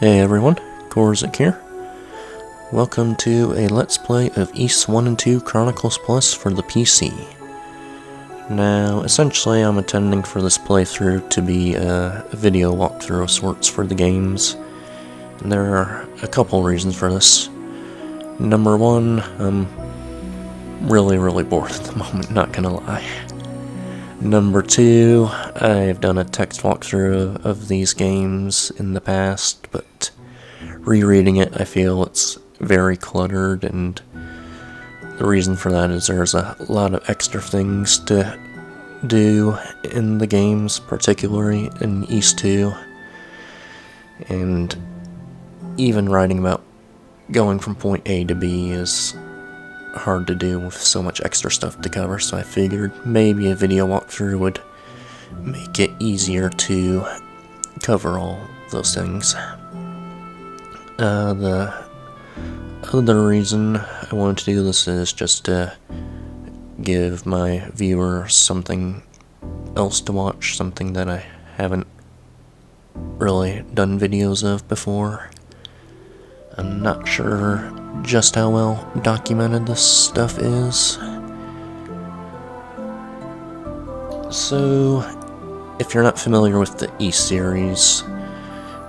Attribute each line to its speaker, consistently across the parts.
Speaker 1: Hey everyone, Korzik here. Welcome to a Let's Play of Ys I and II Chronicles Plus for the PC. Now, essentially I'm intending for this playthrough to be a video walkthrough of sorts for the games. And there are a couple reasons for this. Number one, I'm really bored at the moment, not gonna lie. Number two, I've done a text walkthrough of these games in the past, but rereading it, I feel it's very cluttered, and the reason for that is there's a lot of extra things to do in the games, particularly in Ys II, and even writing about going from point A to B is hard to do with so much extra stuff to cover, so I figured maybe a video walkthrough would make it easier to cover all those things. The other reason I wanted to do this is just to give my viewers something else to watch, something that I haven't really done videos of before. I'm not sure just how well documented this stuff is. So, if you're not familiar with the Ys series,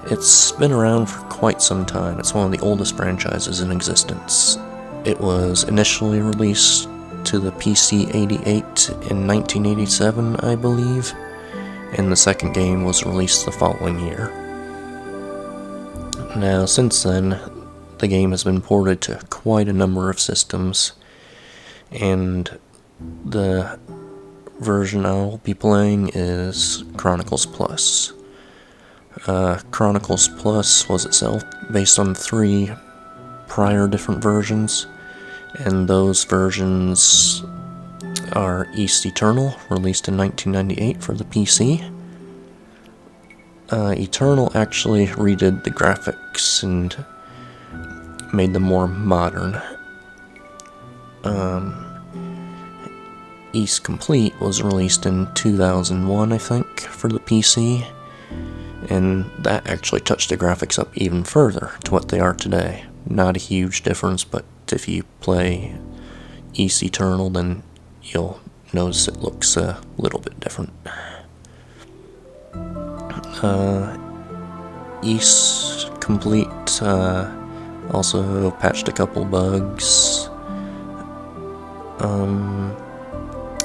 Speaker 1: it's been around for quite some time. It's one of the oldest franchises in existence. It was initially released to the PC 88 in 1987, I believe, and the second game was released the following year. Now, since then, the game has been ported to quite a number of systems, and the version I'll be playing is Chronicles Plus. Chronicles Plus was itself based on 3 prior different versions, and those versions are Ys Eternal, released in 1998 for the PC. Eternal actually redid the graphics and made them more modern. Ys Complete was released in 2001, I think, for the PC, and that actually touched the graphics up even further to what they are today. Not a huge difference, but if you play Ys Eternal, then you'll notice it looks a little bit different. Ys Complete also patched a couple bugs.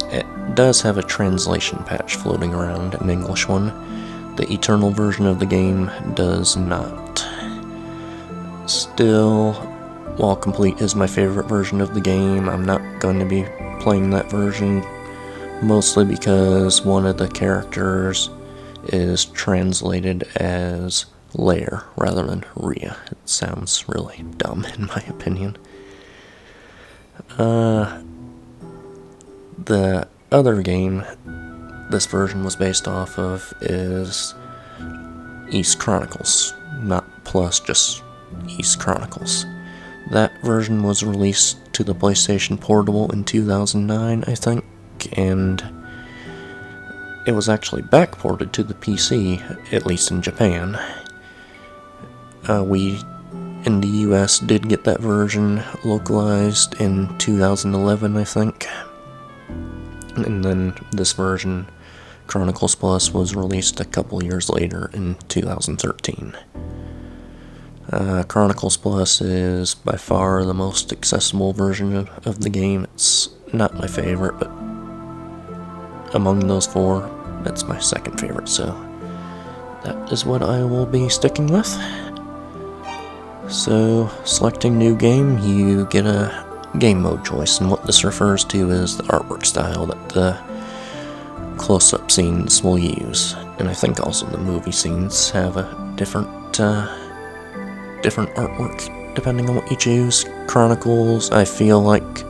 Speaker 1: It does have a translation patch floating around, an English one. The Eternal version of the game does not. Still, while Complete is my favorite version of the game, I'm not going to be playing that version, mostly because one of the characters is translated as Lair rather than Rhea. It sounds really dumb in my opinion. The other game this version was based off of is Ys Chronicles, not Plus, just Ys Chronicles. That version was released to the PlayStation Portable in 2009, I think, and it was actually backported to the PC, at least in Japan. We, in the US, did get that version localized in 2011, I think. And then this version, Chronicles Plus, was released a couple years later in 2013. Chronicles Plus is by far the most accessible version of the game. It's not my favorite, but among those 4, that's my second favorite, so that is what I will be sticking with. So, selecting new game, you get a game mode choice, and what this refers to is the artwork style that the close-up scenes will use. And I think also the movie scenes have a different artwork depending on what you choose. Chronicles, I feel like,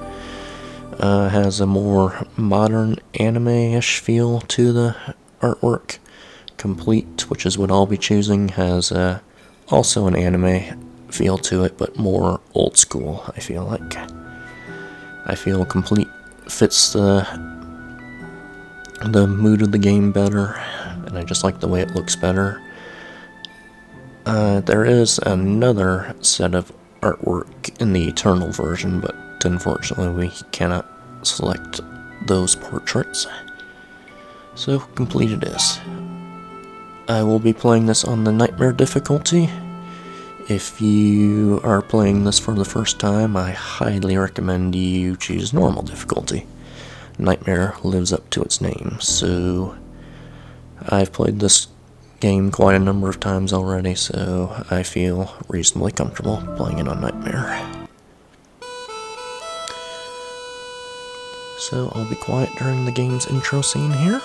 Speaker 1: has a more modern anime-ish feel to the artwork. Complete, which is what I'll be choosing, has also an anime feel to it, but more old school, I feel like. I feel Complete fits the mood of the game better, and I just like the way it looks better. There is another set of artwork in the Eternal version, but unfortunately we cannot select those portraits. So, complete it is. I will be playing this on the Nightmare difficulty. If you are playing this for the first time, I highly recommend you choose normal difficulty. Nightmare lives up to its name, so I've played this game quite a number of times already, so I feel reasonably comfortable playing it on Nightmare. So I'll be quiet during the game's intro scene here.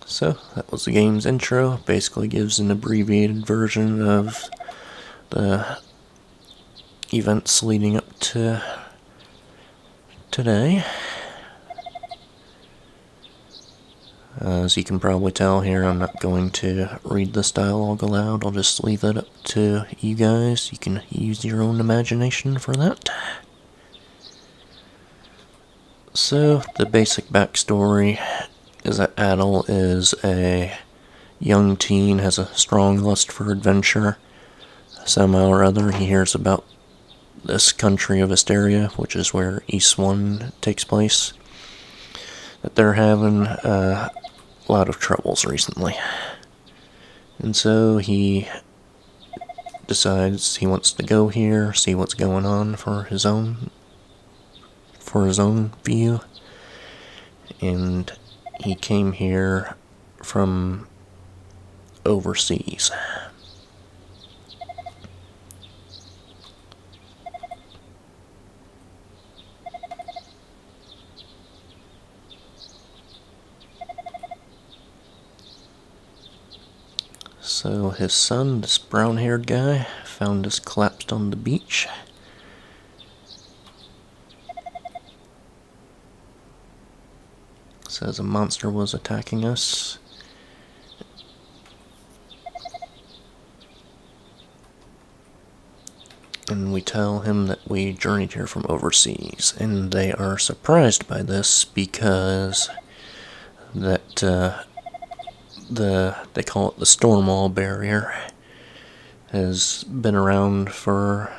Speaker 1: So, that was the game's intro. Basically gives an abbreviated version of the events leading up to today. As you can probably tell here, I'm not going to read this dialogue aloud. I'll just leave that up to you guys. You can use your own imagination for that. So, the basic backstory is that Adel is a young teen, has a strong lust for adventure. Somehow or other, he hears about this country of Asteria, which is where Ys I takes place, that they're having a lot of troubles recently. And so he decides he wants to go here, see what's going on for his own for his own view, and he came here from overseas. So his son, this brown-haired guy, found us collapsed on the beach. Says a monster was attacking us. And we tell him that we journeyed here from overseas, and they are surprised by this because that they call it the storm wall barrier has been around for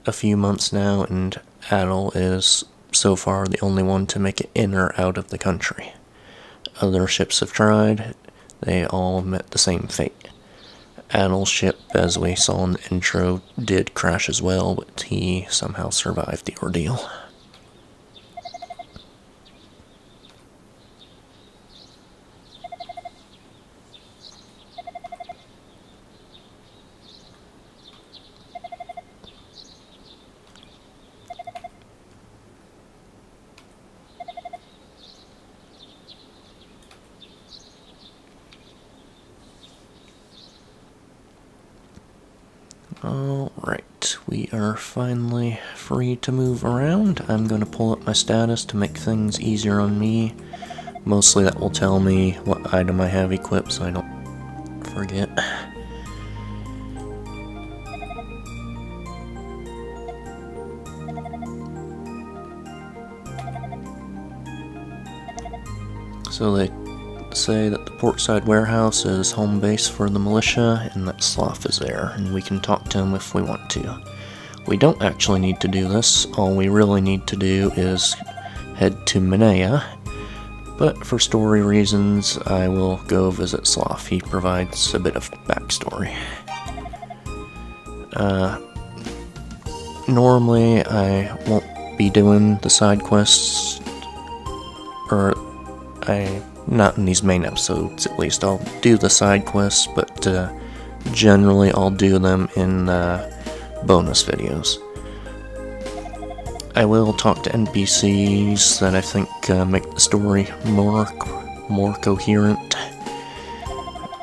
Speaker 1: a few months now, and Adel is so far the only one to make it in or out of the country. Other ships have tried, they all met the same fate. Adel's ship, as we saw in the intro, did crash as well, but he somehow survived the ordeal. Alright, we are finally free to move around. I'm going to pull up my status to make things easier on me. Mostly that will tell me what item I have equipped so I don't forget. So they say that the portside warehouse is home base for the militia, and that Sloth is there, and we can talk to him if we want to. We don't actually need to do this. All we really need to do is head to Minea, but for story reasons I will go visit Sloth. He provides a bit of backstory. Normally I won't be doing the side quests, or not in these main episodes at least. I'll do the side quests, but generally I'll do them in bonus videos. I will talk to NPCs that I think make the story more coherent,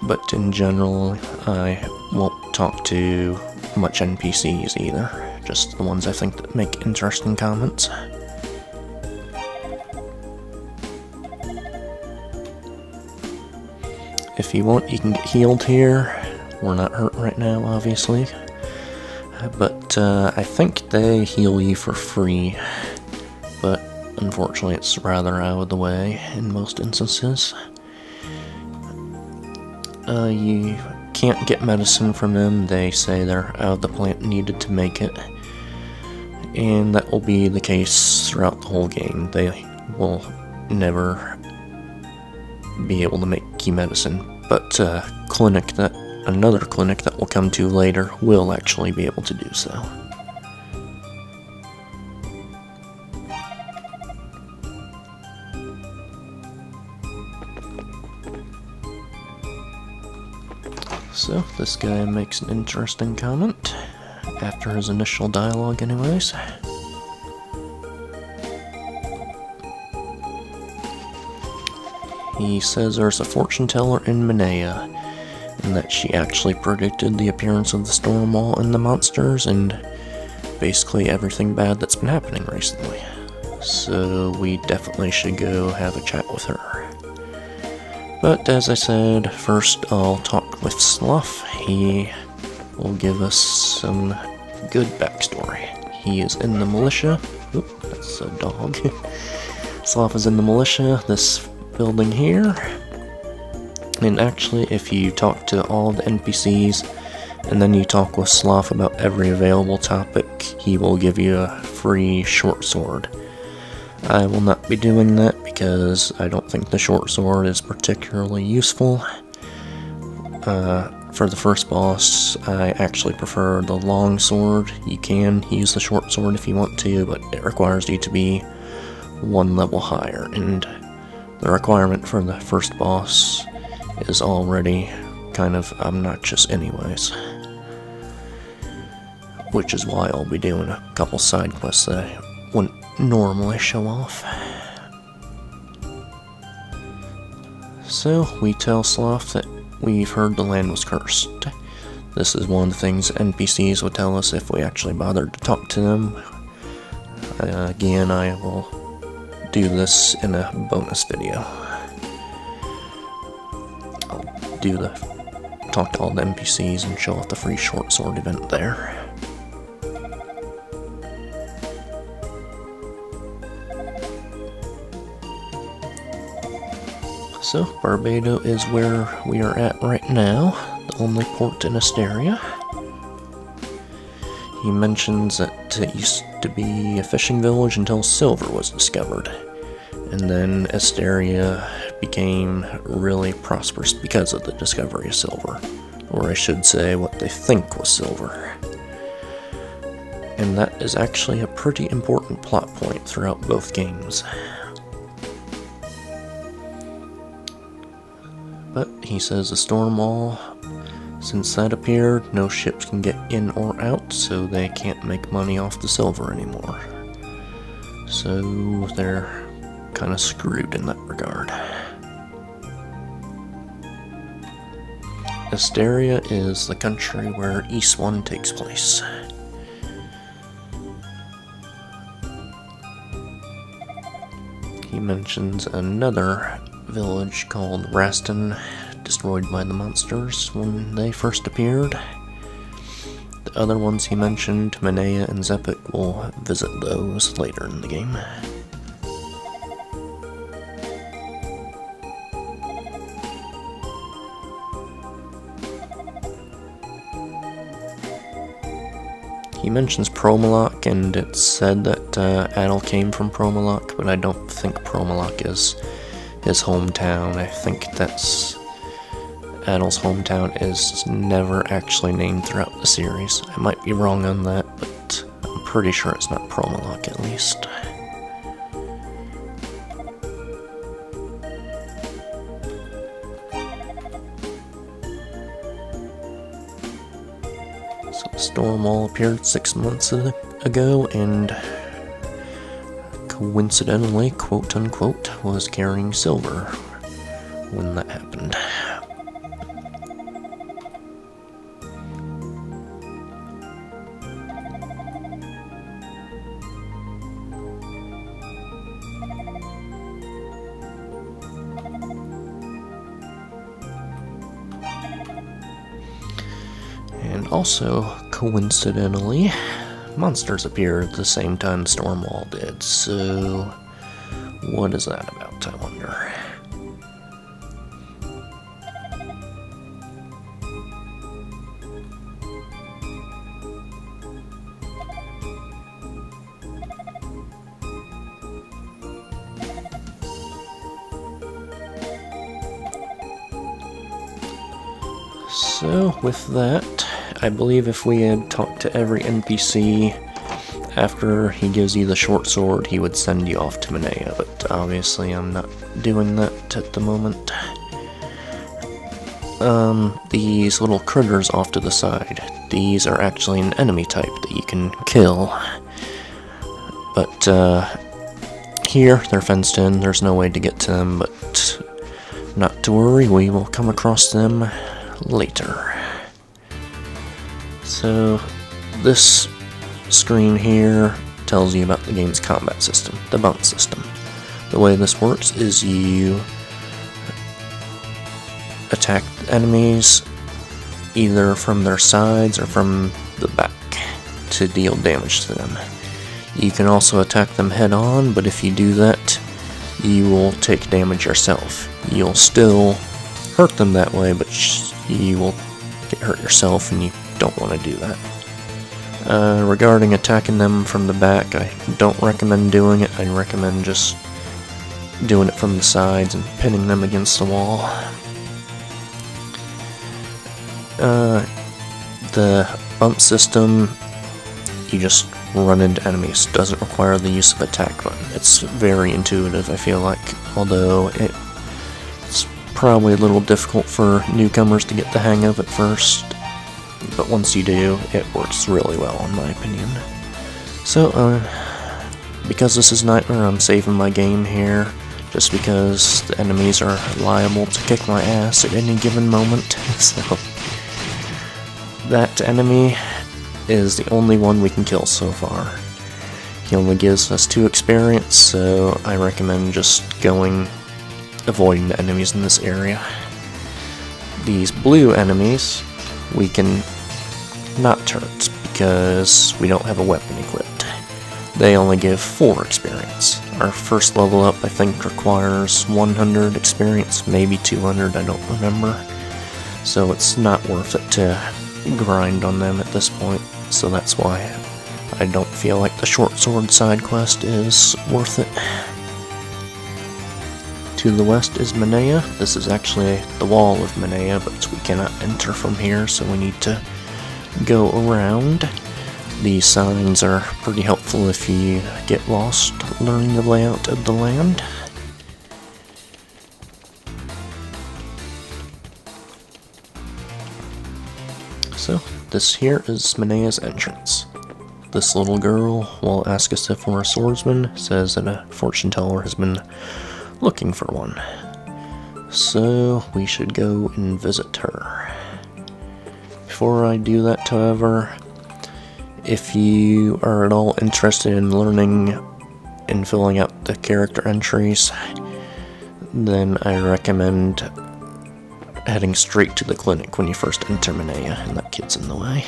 Speaker 1: but in general I won't talk to much NPCs either, just the ones I think that make interesting comments. If you want, you can get healed here. We're not hurt right now, obviously. But I think they heal you for free. But unfortunately, it's rather out of the way in most instances. You can't get medicine from them. They say they're out of the plant needed to make it. And that will be the case throughout the whole game. They will never be able to make key medicine, but another clinic that we'll come to later will actually be able to do so. So this guy makes an interesting comment after his initial dialogue anyways. He says there's a fortune teller in Minea, and that she actually predicted the appearance of the storm wall and the monsters, and basically everything bad that's been happening recently. So we definitely should go have a chat with her. But as I said, first I'll talk with Sloth. He will give us some good backstory. He is in the militia. Oop, that's a dog. Sloth is in the militia, this building here, and actually if you talk to all the NPCs and then you talk with Sloth about every available topic, he will give you a free short sword. I will not be doing that because I don't think the short sword is particularly useful. for the first boss, I actually prefer the long sword. You can use the short sword if you want to, but it requires you to be one level higher, and the requirement for the first boss is already kind of obnoxious anyways. Which is why I'll be doing a couple side quests that I wouldn't normally show off. So, we tell Sloth that we've heard the land was cursed. This is one of the things NPCs would tell us if we actually bothered to talk to them. Again, I will do this in a bonus video. I'll talk to all the NPCs and show off the free short sword event there. So, Barbado is where we are at right now, the only port in Asteria. He mentions that it used to be a fishing village until silver was discovered, and then Asteria became really prosperous because of the discovery of silver, or I should say what they think was silver. And that is actually a pretty important plot point throughout both games. But he says the storm wall, since that appeared, no ships can get in or out, so they can't make money off the silver anymore. So they're kind of screwed in that regard. Asteria is the country where Ys I takes place. He mentions another village called Raston, destroyed by the monsters when they first appeared. The other ones he mentioned, Minea and Zepik, will visit those later in the game. He mentions Promaloc, and it's said that Adel came from Promaloc, but I don't think Promaloc is his hometown. I think that's Adel's hometown is never actually named throughout the series. I might be wrong on that, but I'm pretty sure it's not Promaloc at least. So the storm wall appeared 6 months ago, and coincidentally, quote unquote, was carrying silver when that happened. And also, coincidentally, monsters appeared at the same time the storm wall did, so what is that about, I wonder? So, with that, I believe if we had talked to every NPC after he gives you the short sword, he would send you off to Minea, but obviously I'm not doing that at the moment. These little critters off to the side, these are actually an enemy type that you can kill, but here they're fenced in, there's no way to get to them, but not to worry, we will come across them later. So, this screen here tells you about the game's combat system, the bounce system. The way this works is you attack enemies either from their sides or from the back to deal damage to them. You can also attack them head on, but if you do that, you will take damage yourself. You'll still hurt them that way, but you will get hurt yourself, and you don't want to do that. Regarding attacking them from the back, I don't recommend doing it. I recommend just doing it from the sides and pinning them against the wall. The bump system, you just run into enemies. Doesn't require the use of attack button. It's very intuitive, I feel like, although it's probably a little difficult for newcomers to get the hang of at first, but once you do, it works really well in my opinion. So, because this is Nightmare, I'm saving my game here, just because the enemies are liable to kick my ass at any given moment. So, that enemy is the only one we can kill so far. He only gives us 2 experience, so I recommend just avoiding the enemies in this area. These blue enemies, we can not turret because we don't have a weapon equipped. They only give 4 experience. Our first level up, I think, requires 100 experience, maybe 200, I don't remember. So it's not worth it to grind on them at this point, so that's why I don't feel like the short sword side quest is worth it. To the west is Manea. This is actually the wall of Manea, but we cannot enter from here, so we need to go around. These signs are pretty helpful if you get lost learning the layout of the land. So, this here is Manea's entrance. This little girl, while asking us if we're a swordsman, says that a fortune teller has been looking for one. So, we should go and visit her. Before I do that, however, if you are at all interested in learning and filling out the character entries, then I recommend heading straight to the clinic when you first enter Manea, and that kid's in the way.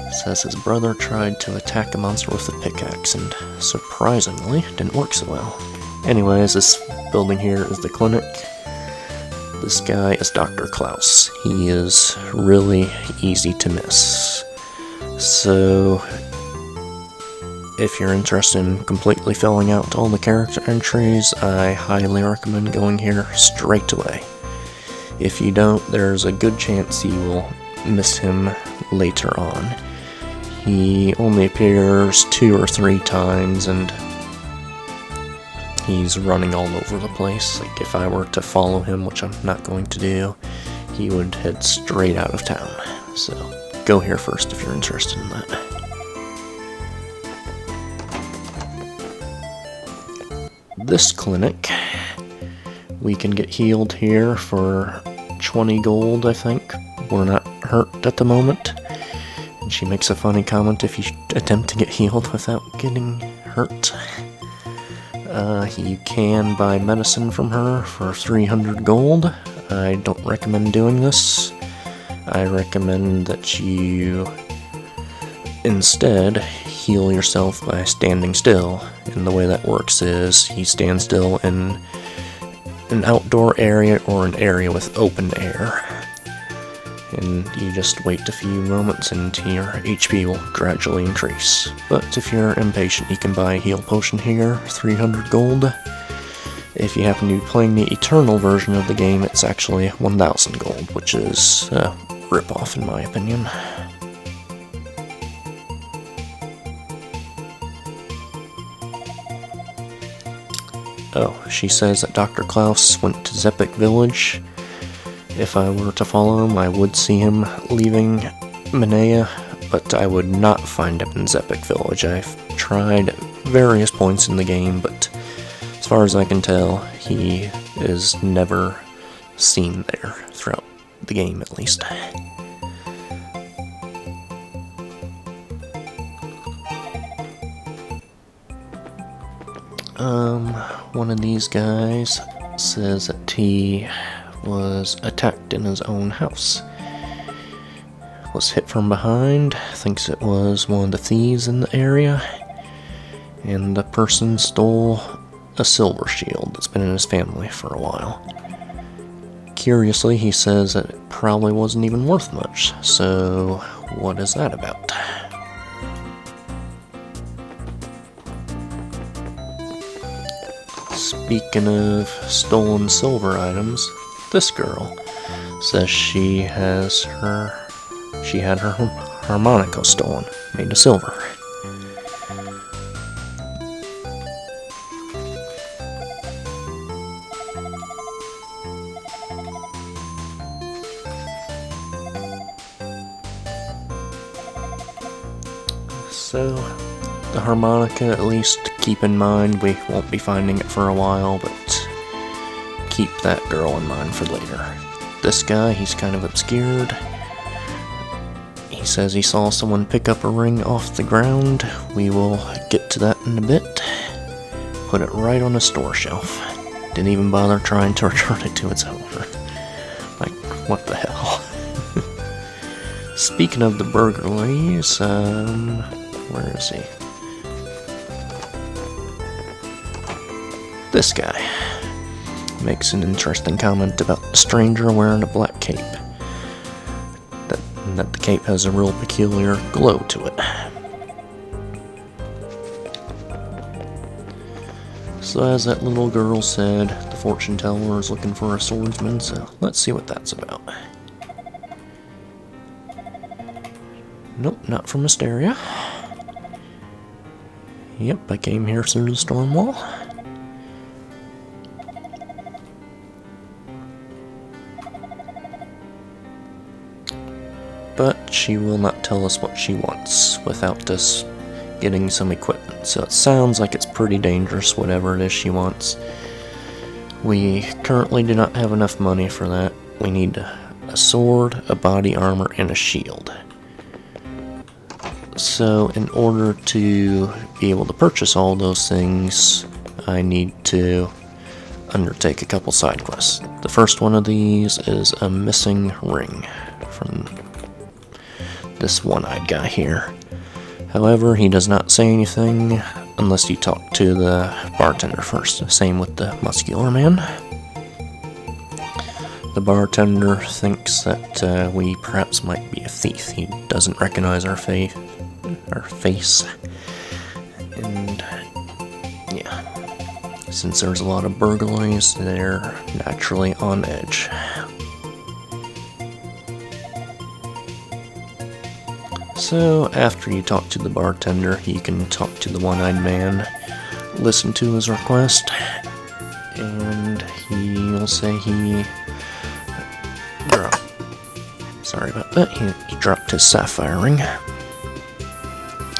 Speaker 1: It says his brother tried to attack a monster with a pickaxe, and surprisingly, didn't work so well. Anyways, this building here is the clinic. This guy is Dr. Klaus. He is really easy to miss. So, if you're interested in completely filling out all the character entries, I highly recommend going here straight away. If you don't, there's a good chance you will miss him later on. He only appears 2 or 3 times, and he's running all over the place. Like, if I were to follow him, which I'm not going to do, he would head straight out of town. So, go here first if you're interested in that. This clinic, we can get healed here for 20 gold, I think. We're not hurt at the moment. And she makes a funny comment if you attempt to get healed without getting hurt. You can buy medicine from her for 300 gold. I don't recommend doing this. I recommend that you instead heal yourself by standing still. And the way that works is you stand still in an outdoor area or an area with open air. And you just wait a few moments and your HP will gradually increase. But if you're impatient, you can buy a heal potion here, 300 gold. If you happen to be playing the Eternal version of the game, it's actually 1000 gold, which is a rip-off in my opinion. Oh, she says that Dr. Klaus went to Zepik Village. If I were to follow him, I would see him leaving Manea, but I would not find him in Zepik Village. I've tried various points in the game, but as far as I can tell, he is never seen there throughout the game, at least. One of these guys says that he was attacked in his own house. Was hit from behind, thinks it was one of the thieves in the area, and the person stole a silver shield that's been in his family for a while. Curiously, he says that it probably wasn't even worth much, so what is that about? Speaking of stolen silver items, this girl Says she had her harmonica stolen, made of silver. So, the harmonica, at least keep in mind, we won't be finding it for a while, but keep that girl in mind for later. This guy, he's kind of obscured. He says he saw someone pick up a ring off the ground. We will get to that in a bit. Put it right on a store shelf. Didn't even bother trying to return it to its owner. Like, what the hell? Speaking of the burglaries, where is he? This guy makes an interesting comment about the stranger wearing a black cape. That the cape has a real peculiar glow to it. So as that little girl said, the fortune teller is looking for a swordsman, so let's see what that's about. Nope, not from Mysteria. Yep, I came here through the storm wall. But she will not tell us what she wants without us getting some equipment, so it sounds like it's pretty dangerous, whatever it is she wants. We currently do not have enough money for that. We need a sword, a body armor, and a shield. So in order to be able to purchase all those things, I need to undertake a couple side quests. The first one of these is a missing ring from this one-eyed guy here. However, he does not say anything unless you talk to the bartender first. Same with the muscular man. The bartender thinks that we perhaps might be a thief. He doesn't recognize our face. And yeah, since there's a lot of burglaries, they're naturally on edge. So after you talk to the bartender, you can talk to the one-eyed man, listen to his request, and he will say he dropped. Sorry about that. He dropped his sapphire ring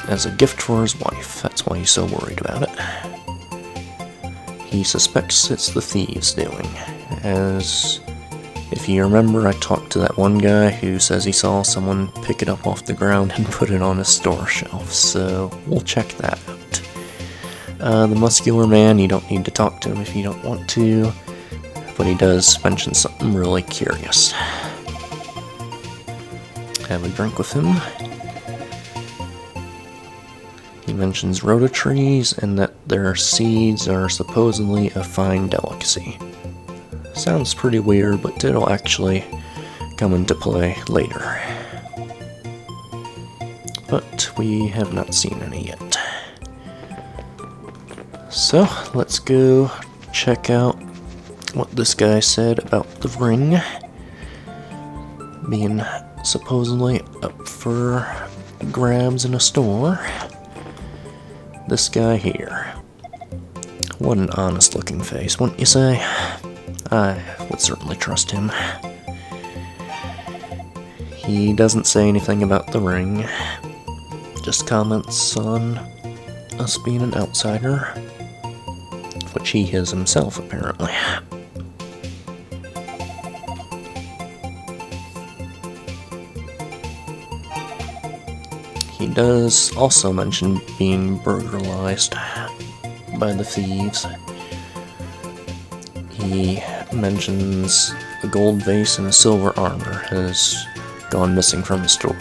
Speaker 1: as a gift for his wife. That's why he's so worried about it. He suspects it's the thieves doing, as if you remember, I talked to that one guy who says he saw someone pick it up off the ground and put it on a store shelf, so we'll check that out. The muscular man, you don't need to talk to him if you don't want to, but he does mention something really curious. Have a drink with him. He mentions rhoda trees and that their seeds are supposedly a fine delicacy. Sounds pretty weird, but it'll actually come into play later. But we have not seen any yet. So, let's go check out what this guy said about the ring being supposedly up for grabs in a store. This guy here. What an honest looking face, wouldn't you say? I would certainly trust him. He doesn't say anything about the ring, just comments on us being an outsider, which he is himself apparently. He does also mention being burglarized by the thieves. He mentions a gold vase and a silver armor has gone missing from the store,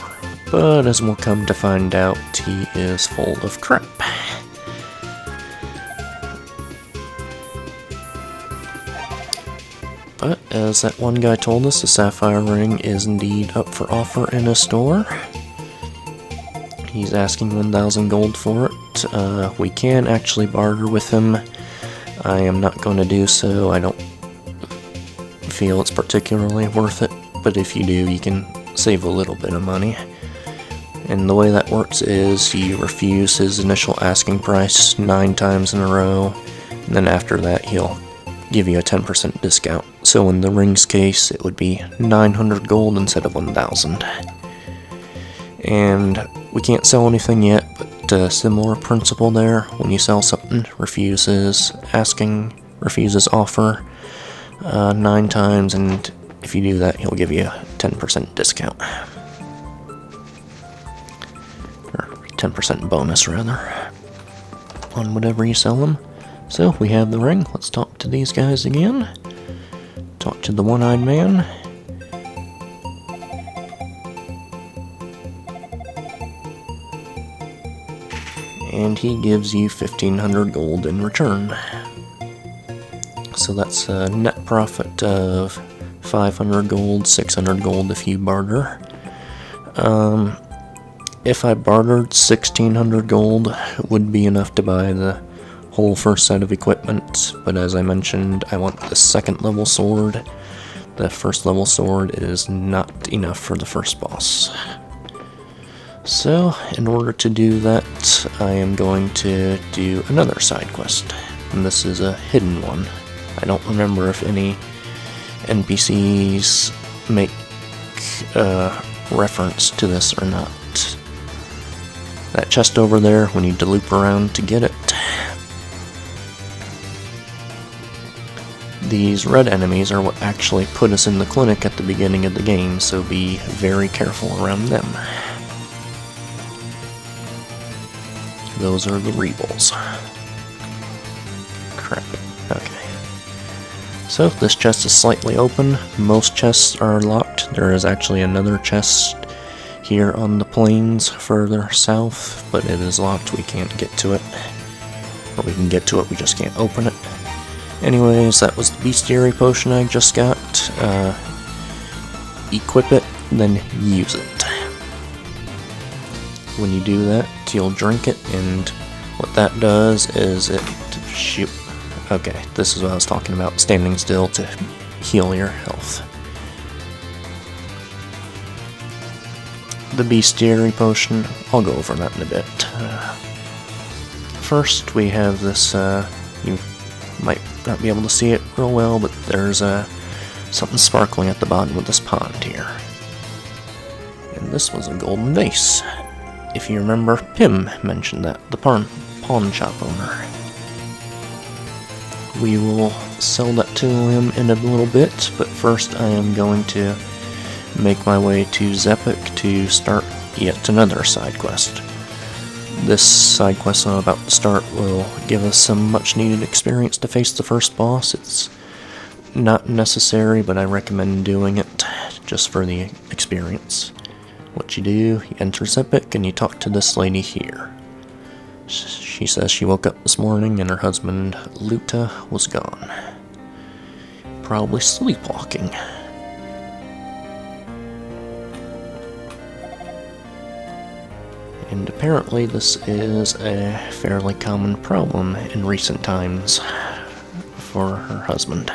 Speaker 1: but as we'll come to find out, he is full of crap. But as that one guy told us, the sapphire ring is indeed up for offer in a store. He's asking 1,000 gold for it. We can actually barter with him. I am not going to do so. I don't feel it's particularly worth it but if you do, you can save a little bit of money. And the way that works is you refuse his initial asking price 9 times in a row, and then after that he'll give you a 10% discount. So in the ring's case, it would be 900 gold instead of 1,000. And we can't sell anything yet, but a similar principle there. When you sell something, refuses offer 9 times, and if you do that, he'll give you a 10% discount. Or 10% bonus, rather, on whatever you sell them. So, we have the ring. Let's talk to these guys again. Talk to the one-eyed man. And he gives you 1,500 gold in return. So that's a net profit of 500 gold, 600 gold if you barter. If I bartered, 1,600 gold would be enough to buy the whole first set of equipment, but as I mentioned, I want the second level sword. The first level sword is not enough for the first boss. So, in order to do that, I am going to do another side quest, and this is a hidden one. I don't remember if any NPCs make reference to this or not. That chest over there, we need to loop around to get it. These red enemies are what actually put us in the clinic at the beginning of the game, so be very careful around them. Those are the rebels. Crap. Okay. So, this chest is slightly open. Most chests are locked. There is actually another chest here on the plains further south, but it is locked. We can't get to it. Or we can get to it, we just can't open it. Anyways, that was the bestiary potion I just got. Equip it, then use it. When you do that, you'll drink it, and what that does is it... shoot. Okay, this is what I was talking about, standing still to heal your health. The bestiary potion, I'll go over that in a bit. First, we have this, you might not be able to see it real well, but there's something sparkling at the bottom of this pond here. And this was a golden vase. If you remember, Pim mentioned that, the pawn shop owner. We will sell that to him in a little bit, but first I am going to make my way to Zepik to start yet another side quest. This side quest I'm about to start will give us some much needed experience to face the first boss. It's not necessary, but I recommend doing it just for the experience. What you do, you enter Zepik and you talk to this lady here. She says she woke up this morning and her husband, Luta, was gone. Probably sleepwalking. And apparently this is a fairly common problem in recent times for her husband.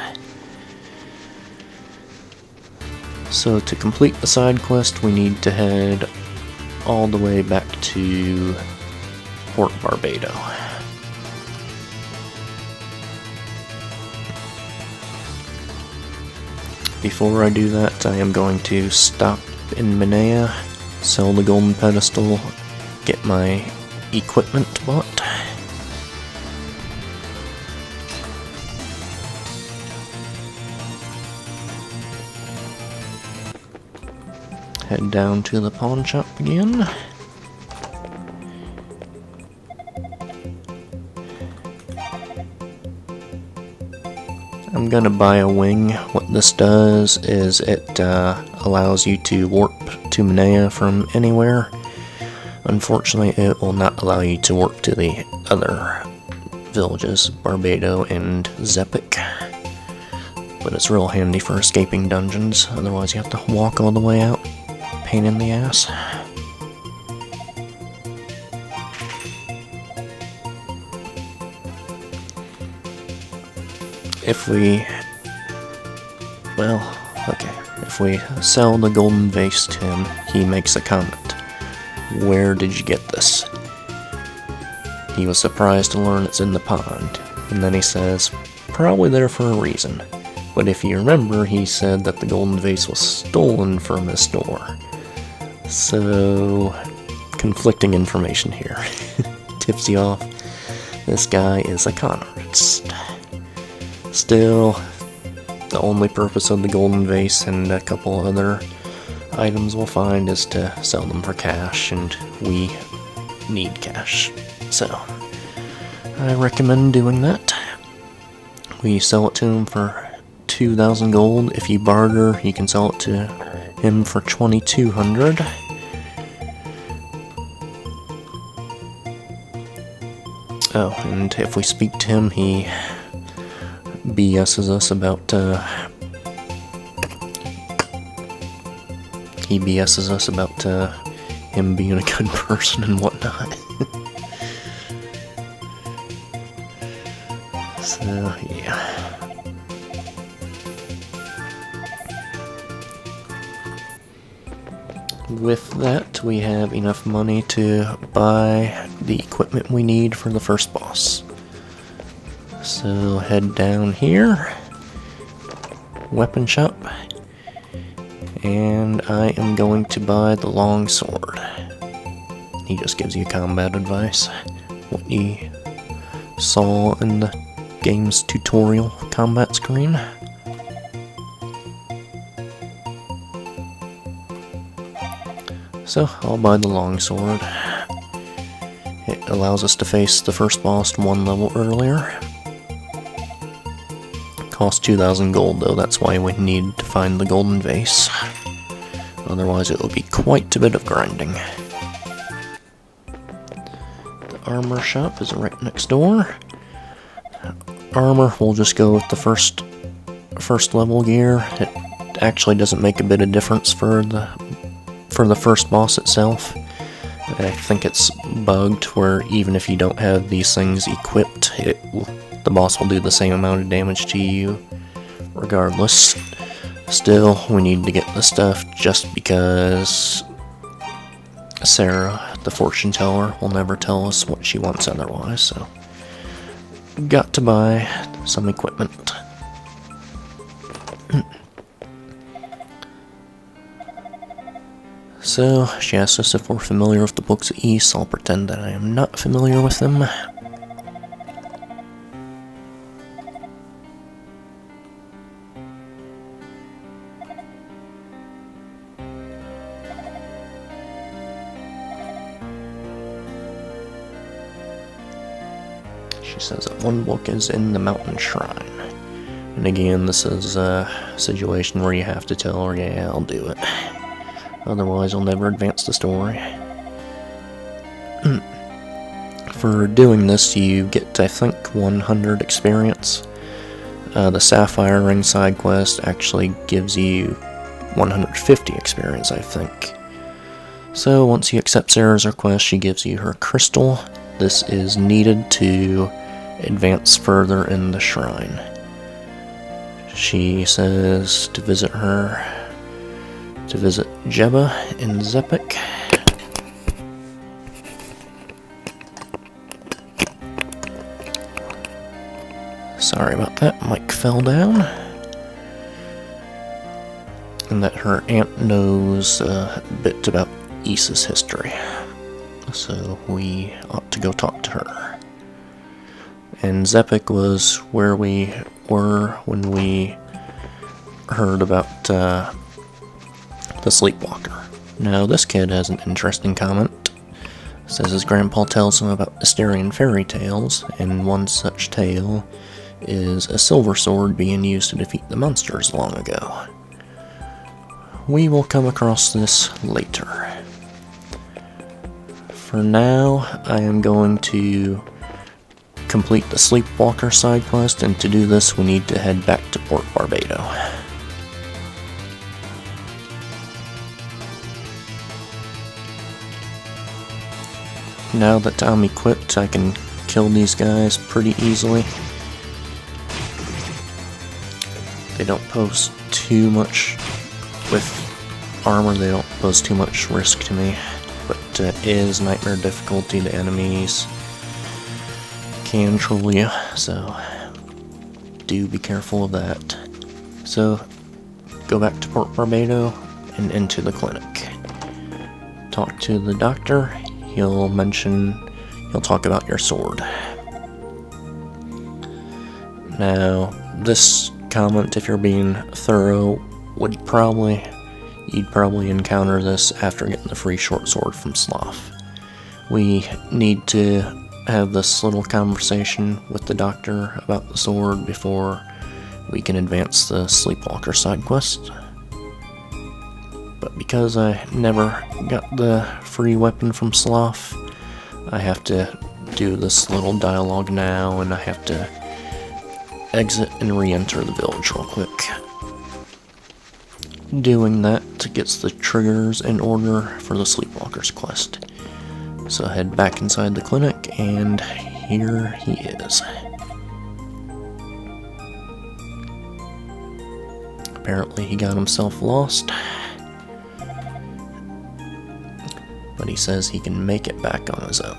Speaker 1: So to complete the side quest, we need to head all the way back to Port Barbado. Before I do that, I am going to stop in Minea, sell the golden pedestal, get my equipment bought. Head down to the pawn shop again. I'm gonna buy a wing. What this does is it allows you to warp to Minea from anywhere. Unfortunately, it will not allow you to warp to the other villages, Barbado and Zepik. But it's real handy for escaping dungeons, otherwise you have to walk all the way out. Pain in the ass. If we... well, okay. If we sell the golden vase to him, he makes a comment. Where did you get this? He was surprised to learn it's in the pond, and then he says, probably there for a reason. But if you remember, he said that the golden vase was stolen from his store. So, conflicting information here. Tips you off. This guy is a con artist. Still, the only purpose of the golden vase and a couple other items we'll find is to sell them for cash, and we need cash. So, I recommend doing that. We sell it to him for 2,000 gold. If you barter, you can sell it to him for 2,200. Oh, and if we speak to him, he BS's us about, him being a good person and whatnot. So, yeah. With that, we have enough money to buy the equipment we need for the first boss. So, head down here, weapon shop, and I am going to buy the long sword. He just gives you combat advice, what you saw in the game's tutorial combat screen. So, I'll buy the longsword. It allows us to face the first boss one level earlier. Costs 2,000 gold though, that's why we need to find the golden vase. Otherwise it will be quite a bit of grinding. The armor shop is right next door. Armor, we'll just go with the first level gear. It actually doesn't make a bit of difference for the first boss itself. I think it's bugged where even if you don't have these things equipped, the boss will do the same amount of damage to you regardless. Still, we need to get the stuff just because Sarah, the fortune teller, will never tell us what she wants otherwise, so got to buy some equipment. So, she asked us if we're familiar with the books of Ys. I'll pretend that I am not familiar with them. She says that one book is in the mountain shrine. And again, this is a situation where you have to tell her, yeah, I'll do it. Otherwise, I'll never advance the story. For doing this, you get, I think, 100 experience. The Sapphire Ring side quest actually gives you 150 experience, I think. So, once you accept Sarah's request, she gives you her crystal. This is needed to advance further in the shrine. She says to visit Jebba in Zepik. Sorry about that, mic fell down. And that her aunt knows a bit about Ys's history. So we ought to go talk to her. And Zepik was where we were when we heard about the Sleepwalker. Now, this kid has an interesting comment. It says his grandpa tells him about Asterian fairy tales, and one such tale is a silver sword being used to defeat the monsters long ago. We will come across this later. For now, I am going to complete the Sleepwalker side quest, and to do this, we need to head back to Port Barbado. Now that I'm equipped, I can kill these guys pretty easily. They don't pose too much with armor, they don't pose too much risk to me, but is nightmare difficulty. The enemies can troll you, so do be careful of that. So, go back to Port Barbado and into the clinic. Talk to the doctor. He'll talk about your sword. Now, this comment, if you're being thorough, you'd probably encounter this after getting the free short sword from Sloth. We need to have this little conversation with the doctor about the sword before we can advance the Sleepwalker side quest. But because I never got the free weapon from Sloth, I have to do this little dialogue now, and I have to exit and re-enter the village real quick. Doing that gets the triggers in order for the Sleepwalker's quest. So head back inside the clinic, and here he is. Apparently he got himself lost, but he says he can make it back on his own.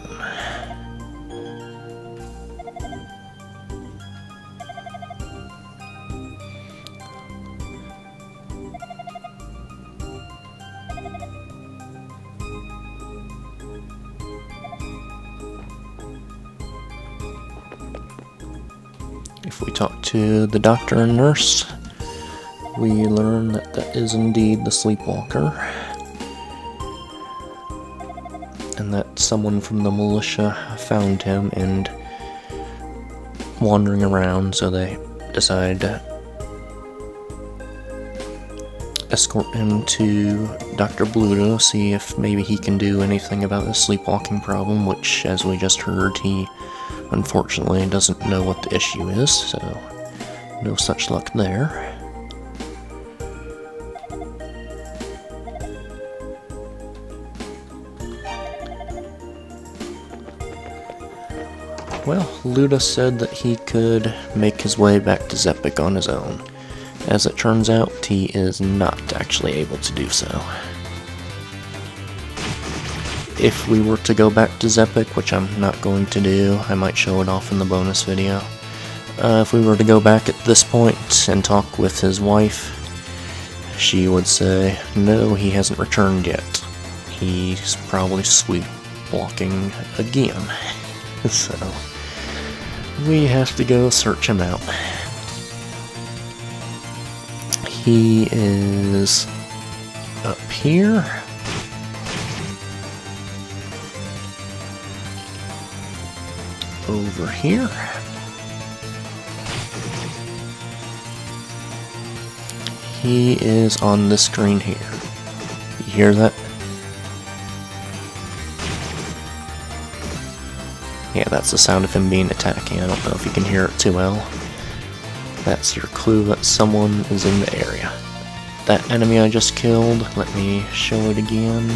Speaker 1: If we talk to the doctor and nurse, we learn that that is indeed the Sleepwalker, and that someone from the militia found him and wandering around, so they decide to escort him to Dr. Bluto, see if maybe he can do anything about the sleepwalking problem, which, as we just heard, he unfortunately doesn't know what the issue is, so no such luck there. Well, Luda said that he could make his way back to Zepik on his own. As it turns out, he is not actually able to do so. If we were to go back to Zepik, which I'm not going to do, I might show it off in the bonus video. If we were to go back at this point and talk with his wife, she would say, no, he hasn't returned yet. He's probably sleepwalking again. So, we have to go search him out. He is up here. Over here. He is on this screen here. You hear that? Yeah, that's the sound of him being attacking. I don't know if you can hear it too well. That's your clue that someone is in the area. That enemy I just killed, let me show it again.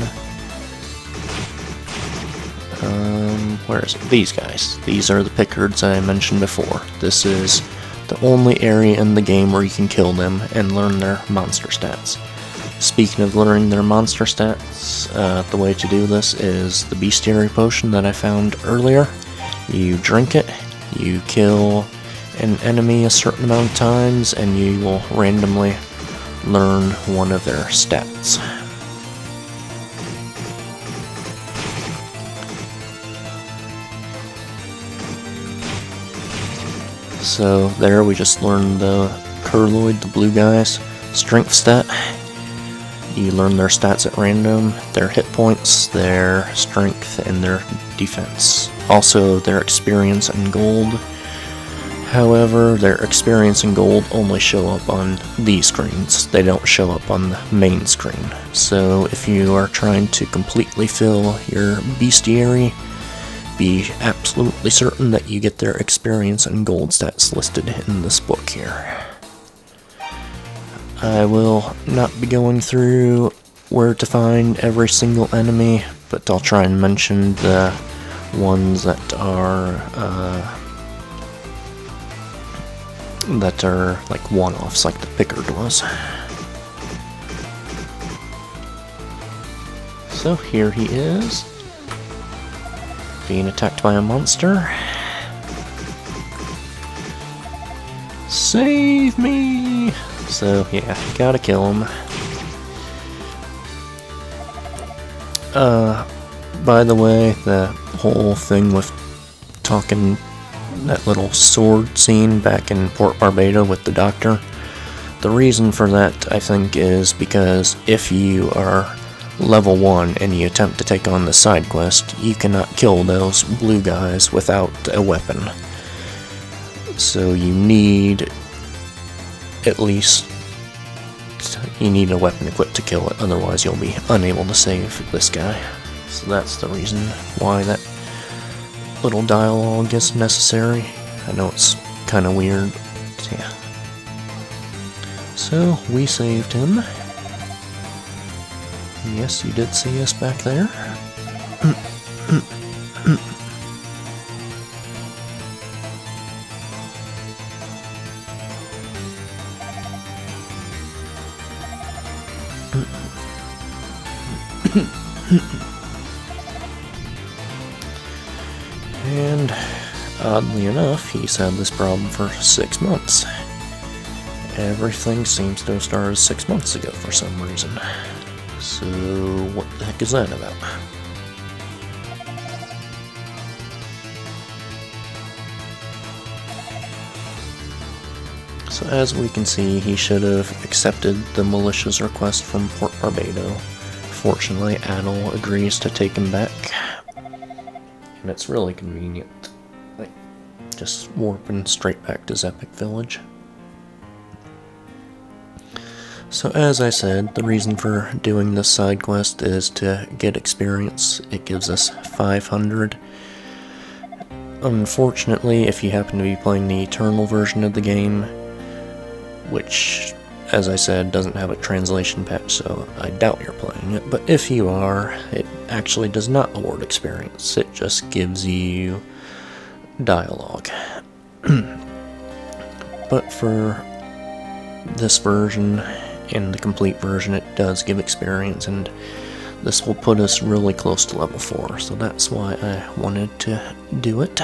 Speaker 1: Where is it? These guys. These are the Pickards I mentioned before. This is the only area in the game where you can kill them and learn their monster stats. Speaking of learning their monster stats, the way to do this is the Bestiary Potion that I found earlier. You drink it, you kill an enemy a certain amount of times, and you will randomly learn one of their stats. So there we just learned the Curloid, the blue guy's strength stat. You learn their stats at random, their hit points, their strength, and their defense. Also their experience and gold. However, their experience and gold only show up on these screens. They don't show up on the main screen. So if you are trying to completely fill your bestiary, be absolutely certain that you get their experience and gold stats listed in this book here. I will not be going through where to find every single enemy, but I'll try and mention the ones that are like one-offs, like the Pickard was. So here he is, being attacked by a monster. Save me! So yeah, gotta kill him. By the way, the whole thing with talking, that little sword scene back in Port Barbado with the doctor, the reason for that, I think, is because if you are level 1 and you attempt to take on the side quest, you cannot kill those blue guys without a weapon. So you need at least, you need a weapon equipped to kill it, otherwise you'll be unable to save this guy. So that's the reason why that little dialogue is necessary. I know it's kind of weird, but yeah. So, we saved him. Yes, you did see us back there. And, oddly enough, he's had this problem for 6 months. Everything seems to have started 6 months ago for some reason. So, what the heck is that about? So as we can see, he should have accepted the militia's request from Port Barbado. Fortunately, Adel agrees to take him back. And it's really convenient. Like, just warping straight back to Zepik Village. So as I said, the reason for doing this side quest is to get experience. It gives us 500. Unfortunately, if you happen to be playing the Eternal version of the game, which, as I said, doesn't have a translation patch, so I doubt you're playing it, but if you are, it actually does not award experience. It just gives you dialogue. But for this version, in the complete version, it does give experience, and this will put us really close to level 4, so that's why I wanted to do it.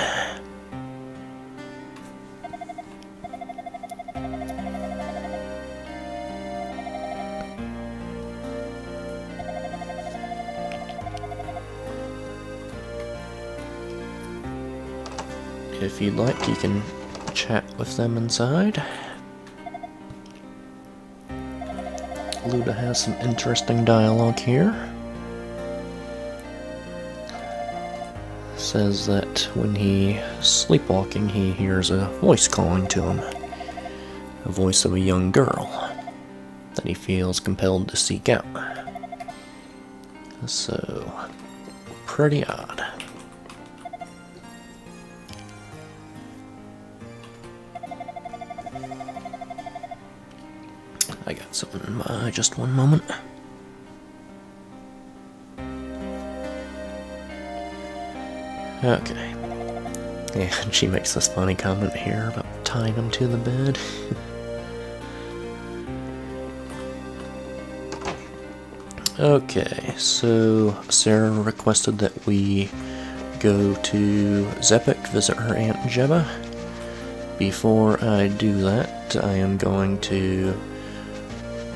Speaker 1: If you'd like, you can chat with them inside. Luda has some interesting dialogue here. Says that when he's sleepwalking, he hears a voice calling to him. A voice of a young girl that he feels compelled to seek out. So, pretty odd. I got something in my eye, just one moment. Okay. Yeah, and she makes this funny comment here about tying him to the bed. Okay, so Sarah requested that we go to Zepik, visit her Aunt Jebba. Before I do that, I am going to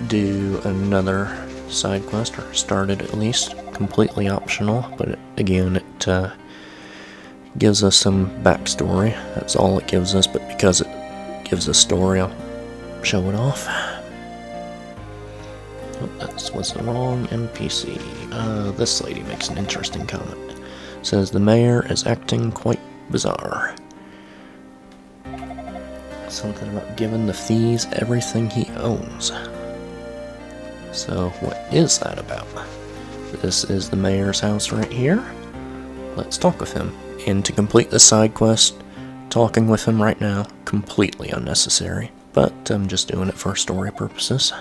Speaker 1: do another side quest, or start it at least, completely optional, but again, it gives us some backstory. That's all it gives us, but because it gives us story, I'll show it off. Oh, that was the wrong NPC. This lady makes an interesting comment. Says the mayor is acting quite bizarre. Something about giving the thieves everything he owns. So, what is that about? This is the mayor's house right here. Let's talk with him. And to complete the side quest, talking with him right now, completely unnecessary. But I'm just doing it for story purposes.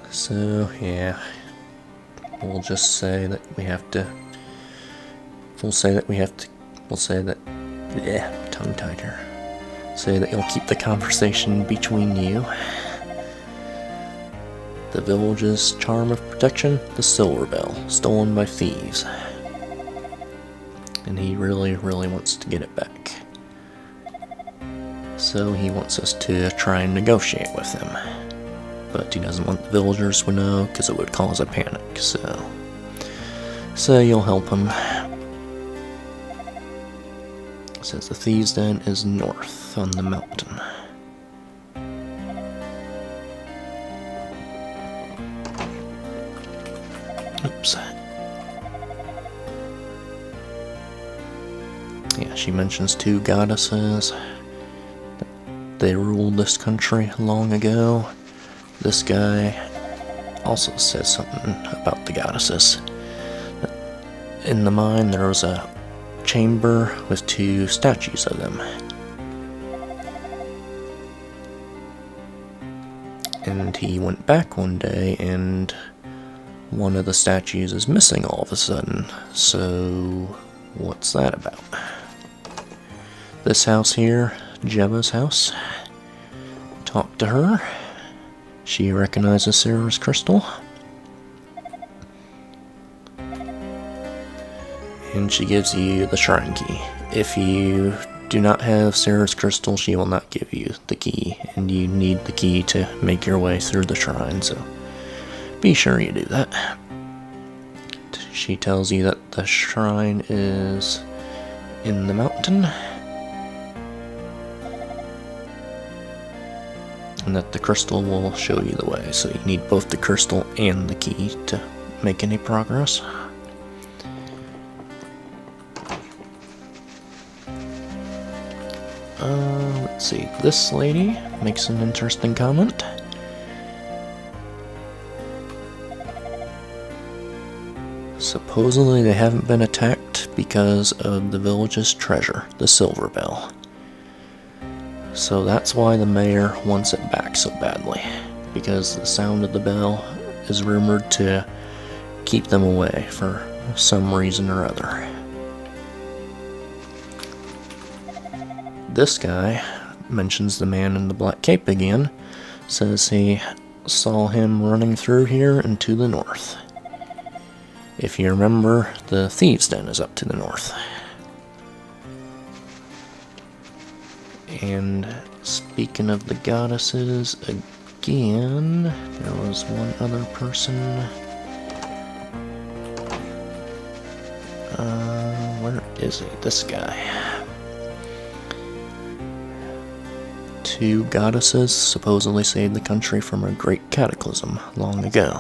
Speaker 1: So, yeah. We'll just say that we have to... yeah, tongue-tied here. say that you'll keep the conversation between you. The village's charm of protection, the silver bell, stolen by thieves. And he really, really wants to get it back. So he wants us to try and negotiate with him. But he doesn't want the villagers to know, because it would cause a panic, so you'll help him. It says the thieves' den is north on the mountain. Oops. Yeah, she mentions 2 goddesses. They ruled this country long ago. This guy also says something about the goddesses. In the mine there was a chamber with 2 statues of them. And he went back one day and one of the statues is missing all of a sudden. So what's that about? This house here, Jebba's house. Talk to her. She recognizes Sarah's crystal. And she gives you the shrine key. If you do not have Sarah's crystal, she will not give you the key. And you need the key to make your way through the shrine, so be sure you do that. She tells you that the shrine is in the mountain. And that the crystal will show you the way, so you need both the crystal and the key to make any progress. Let's see, this lady makes an interesting comment. Supposedly they haven't been attacked because of the village's treasure, the silver bell. So that's why the mayor wants it back so badly, because the sound of the bell is rumored to keep them away for some reason or other. This guy mentions the man in the black cape again, says he saw him running through here and to the north. If you remember, the thieves' den is up to the north. And speaking of the goddesses, again, there was one other person. Where is he? This guy. 2 goddesses supposedly saved the country from a great cataclysm long ago.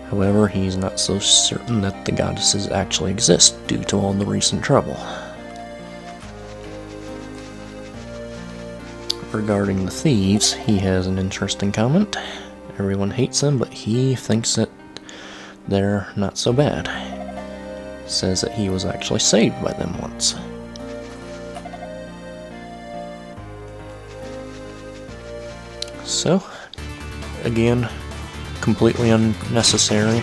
Speaker 1: However, he's not so certain that the goddesses actually exist due to all the recent trouble. Regarding the thieves, he has an interesting comment. Everyone hates them, but he thinks that they're not so bad. Says that he was actually saved by them once. So, again, completely unnecessary,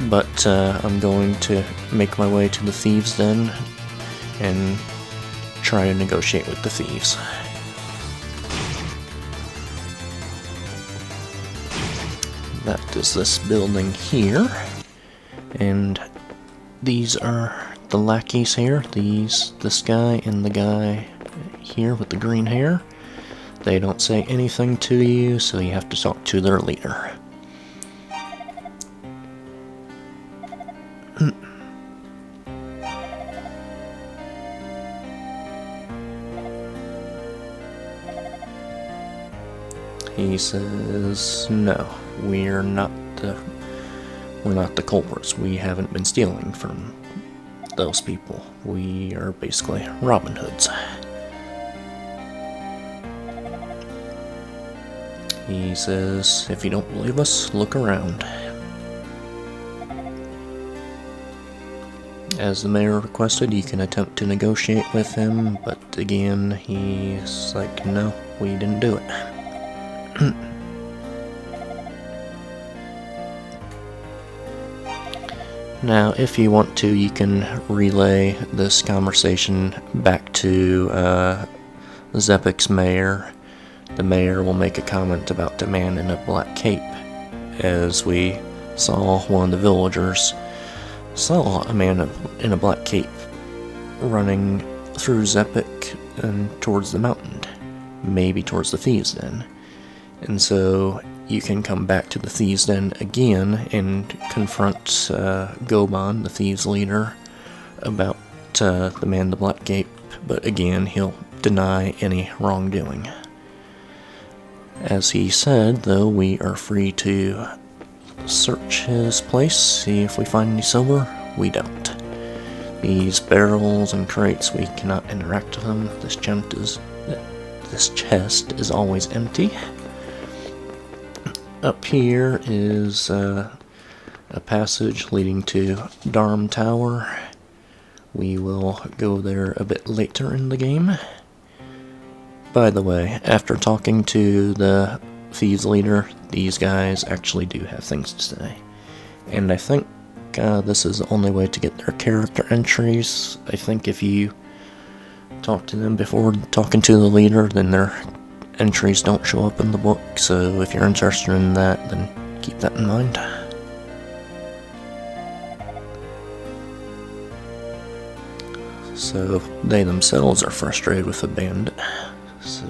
Speaker 1: but I'm going to make my way to the thieves' den and try to negotiate with the thieves. That is this building here, and these are the lackeys here, this guy and the guy here with the green hair. They don't say anything to you, so you have to talk to their leader. He says, no, we're not the culprits. We haven't been stealing from those people. We are basically Robin Hoods. He says, if you don't believe us, look around. As the mayor requested, you can attempt to negotiate with him, but again, he's like, no, we didn't do it. Now, if you want to, you can relay this conversation back to Zepic's mayor. The mayor will make a comment about the man in a black cape, as we saw one of the villagers saw a man in a black cape running through Zepic and towards the mountain, maybe towards the Thieves' Den. And so you can come back to the Thieves' Den again and confront Goban, the Thieves' leader, about the man in the black cape, but again he'll deny any wrongdoing. As he said, though, we are free to search his place, see if we find any silver. We don't. These barrels and crates, we cannot interact with them. This chest is always empty. Up here is a passage leading to Darm Tower. We will go there a bit later in the game. By the way, after talking to the Thieves leader, these guys actually do have things to say. And I think this is the only way to get their character entries. I think if you talk to them before talking to the leader, then their entries don't show up in the book. So if you're interested in that, then keep that in mind. So they themselves are frustrated with the bandit. So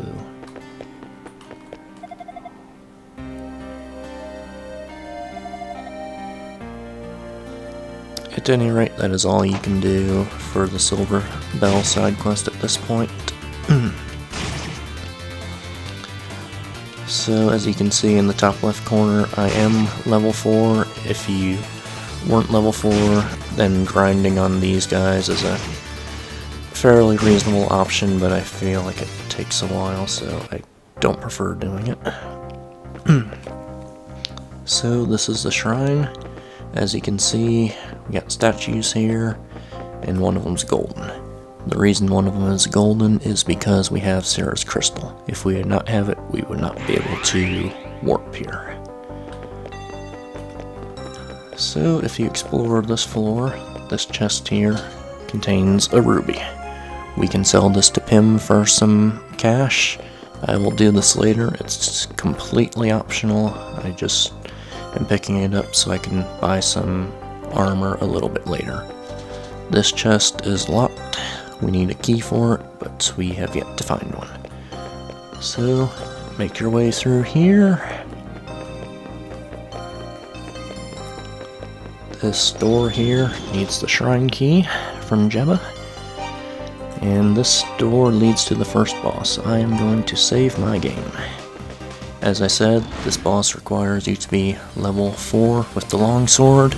Speaker 1: at any rate, that is all you can do for the Silver Bell side quest at this point. So as you can see in the top left corner, I am level 4. If you weren't level 4, then grinding on these guys is a fairly reasonable option, but I feel like it takes a while, so I don't prefer doing it. So this is the shrine. As you can see, we got statues here, and one of them's golden. The reason one of them is golden is because we have Sarah's crystal. If we did not have it, we would not be able to warp here. So if you explore this floor, this chest here contains a ruby. We can sell this to Pim for some cash. I will do this later. It's completely optional. I just am picking it up so I can buy some armor a little bit later. This chest is locked. We need a key for it, but we have yet to find one. So, make your way through here. This door here needs the shrine key from Jebba. And this door leads to the first boss. I am going to save my game. As I said, this boss requires you to be level 4 with the long sword.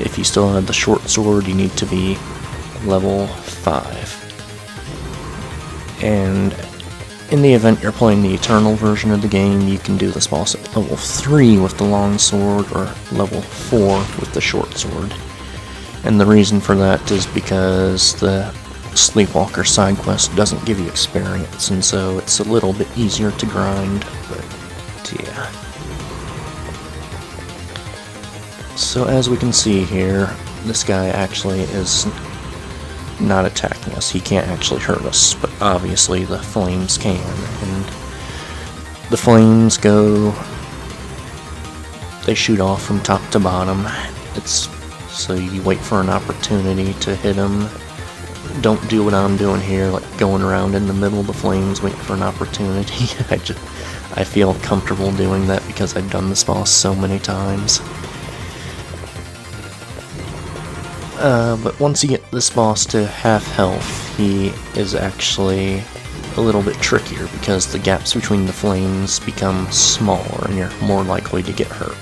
Speaker 1: If you still have the short sword, you need to be level 5. And in the event you're playing the Eternal version of the game, you can do this boss at level 3 with the long sword, or level 4 with the short sword. And the reason for that is because the Sleepwalker side quest doesn't give you experience, and so it's a little bit easier to grind, but yeah. So as we can see here, this guy actually is not attacking us. He can't actually hurt us, but obviously the flames can, and the flames they shoot off from top to bottom. So you wait for an opportunity to hit him. Don't do what I'm doing here, like going around in the middle of the flames waiting for an opportunity. I feel comfortable doing that because I've done this boss so many times. But once you get this boss to half health, he is actually a little bit trickier because the gaps between the flames become smaller and you're more likely to get hurt.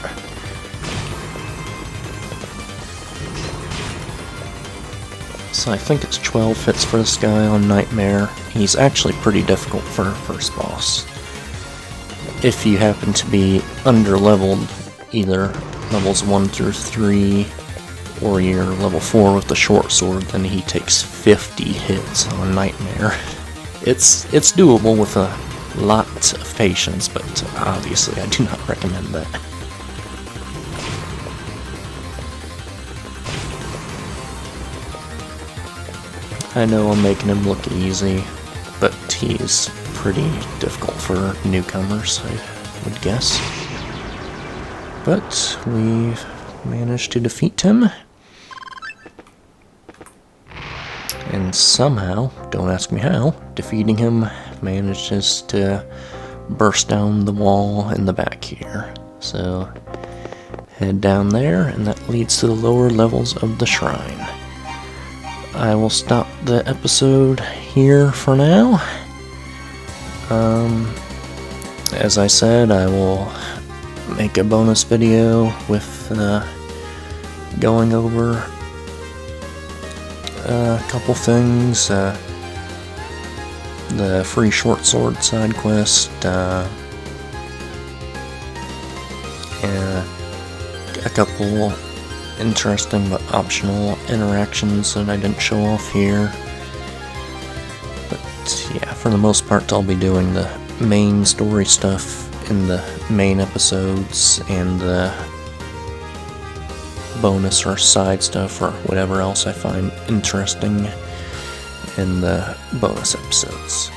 Speaker 1: So I think it's 12 hits for this guy on Nightmare. He's actually pretty difficult for a first boss. If you happen to be under-leveled, either levels 1 through 3, or you're level 4 with the short sword, then he takes 50 hits on Nightmare. It's doable with a lot of patience, but obviously I do not recommend that. I know I'm making him look easy, but he's pretty difficult for newcomers, I would guess. But we've managed to defeat him. And somehow, don't ask me how, defeating him manages to burst down the wall in the back here. So, head down there, and that leads to the lower levels of the shrine. I will stop the episode here for now. As I said, I will make a bonus video with going over a couple things, the free short sword side quest, and a couple interesting but optional interactions that I didn't show off here. But yeah, for the most part I'll be doing the main story stuff in the main episodes and the bonus or side stuff or whatever else I find interesting in the bonus episodes.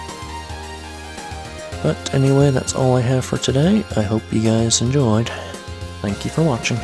Speaker 1: But anyway, that's all I have for today. I hope you guys enjoyed. Thank you for watching.